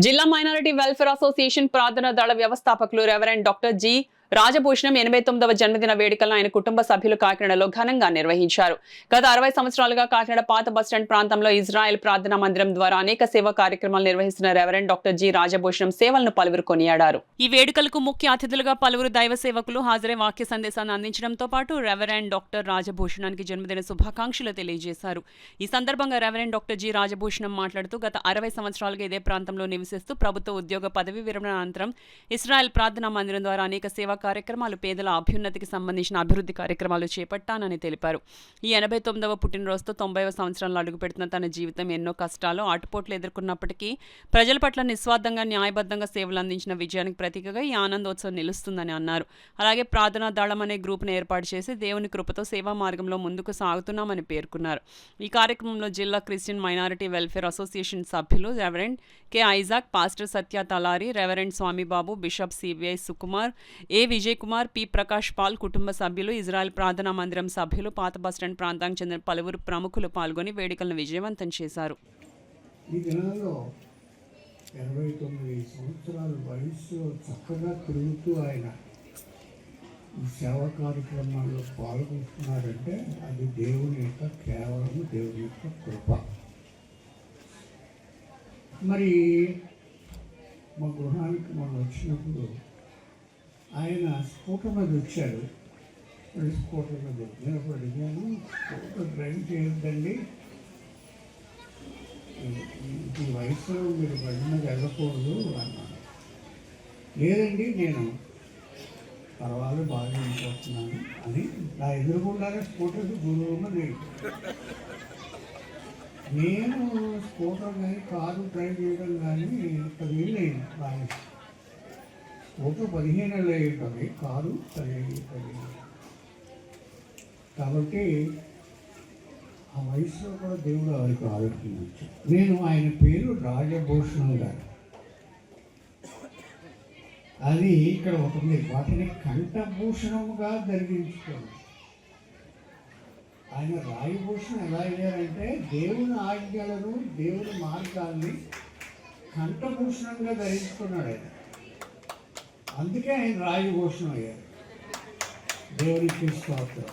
జిల్లా minority welfare association ప్రార్థనా దళ వ్యవస్థాపకులు రెవరెండ్ డాక్టర్ జి రాజభూషణం 89వ జన్మదిన వేడుకలను ఆయన కుటుంబ సభ్యులు కాకినాడలో ఘనంగా నిర్వహించారు. గత 60 సంవత్సరాలుగా కాకినాడ పాత బస్టాండ్ ప్రాంతంలో ఇజ్రాయెల్ ప్రార్థనా మందిరం ద్వారా అనేక సేవా కార్యక్రమాలు నిర్వహిస్తున్న రెవరెండ్ డాక్టర్ జి రాజభూషణం సేవలను పలువురు కొనియాడారు. ఈ వేడుకలకు ముఖ్య అతిథులుగా పలువురు దైవ సేవకులు హాజరై వాక్య సందేశాన్ని అందించడంతో పాటు రెవరెండ్ డాక్టర్ రాజభూషణానికి జన్మదిన శుభాకాంక్షలు తెలియజేశారు. ఈ సందర్భంగా రెవరెండ్ డాక్టర్ జి రాజభూషణం మాట్లాడుతూ గత 60 సంవత్సరాలుగా ఇదే ప్రాంతంలో నివసిస్తూ ప్రభుత్వ ఉద్యోగ పదవి విరమణ అనంతరం ఇజ్రాయెల్ ప్రార్థనా మందిరం ద్వారా అనేక సేవా కార్యక్రమాలు, పేదల అభ్యున్నతికి సంబంధించిన అభివృద్ధి కార్యక్రమాలు చేపట్టానని తెలిపారు. ఈ 89వ పుట్టినరోజుతో 90వ సంవత్సరంలో అడుగుపెడుతున్న తన జీవితం ఎన్నో కష్టాలు, ఆటుపోట్లు ఎదుర్కొన్నప్పటికీ ప్రజల పట్ల నిస్వార్థంగా, న్యాయబద్ధంగా సేవలు అందించిన విజయానికి ప్రతీకగా ఈ ఆనందోత్సవం నిలుస్తుందని అన్నారు. అలాగే ప్రార్థనా దళం అనే గ్రూప్ను ఏర్పాటు చేసి దేవుని కృపతో సేవా మార్గంలో ముందుకు సాగుతున్నామని పేర్కొన్నారు. ఈ కార్యక్రమంలో జిల్లా క్రిస్టియన్ మైనారిటీ వెల్ఫేర్ అసోసియేషన్ సభ్యులు reverend K Isaac, pastor Satya Talari, reverend Swamibabu, bishop CBI Sukumar, A Vijay Kumar, P Prakash Paul, కుటుంబ సభ్యులు, ఇజ్రాయెల్ ప్రార్థనా మందిరం సభ్యులు, పాత బస్టాండ్ ప్రాంతానికి చెందిన పలువురు ప్రముఖులు పాల్గొని వేడుకలను విజయవంతం చేశారు. ఈ దినాల్లో 89 సంవత్సరాల వయసులో చక్కగా తిరుగుతూ ఆయన ఈ సేవా కార్యక్రమాల్లో పాల్గొంటున్నారంటే అది దేవుని యొక్క కేవలం దేవుని యొక్క కృప. మరి మా గృహానికి మనం వచ్చినప్పుడు ఆయన స్కూటర్ మీద వచ్చాడు. స్కూటర్ మీద వచ్చినప్పుడు అడిగాను, స్కూటర్ డ్రైవ్ చేయొద్దండి, ఈ వయసులో మీరు బండి మీద వెళ్ళకూడదు అన్నాను. లేదండి, నేను పర్వాలేదు బాగా వెళ్ళిపోతున్నాను అని నా ఎదురుగుండానే స్కూటర్కి దూరంగా నేను స్కూటర్ కానీ కారు డ్రైవ్ చేయడం కానీ ఇంత వీలైంది బాగా. స్కూటర్ 15 ఏళ్ళు అయి ఉంటుంది, కారు 10. కాబట్టి ఆ వయసులో కూడా దేవుడు వారికి ఆలోచించు. నేను ఆయన పేరు రాజభూషణం గారు. అది ఇక్కడ ఉంటుంది, వాటిని కంఠభూషణముగా ధరించుకోండి. ఆయన రాజభూషణం ఎలా అయ్యారంటే దేవుని ఆజ్ఞలను, దేవుని మార్గాల్ని కంఠభూషణంగా ధరించుకున్నాడు ఆయన. అందుకే ఆయన రాజభూషణం అయ్యారు. దేవునికి స్తోత్రం.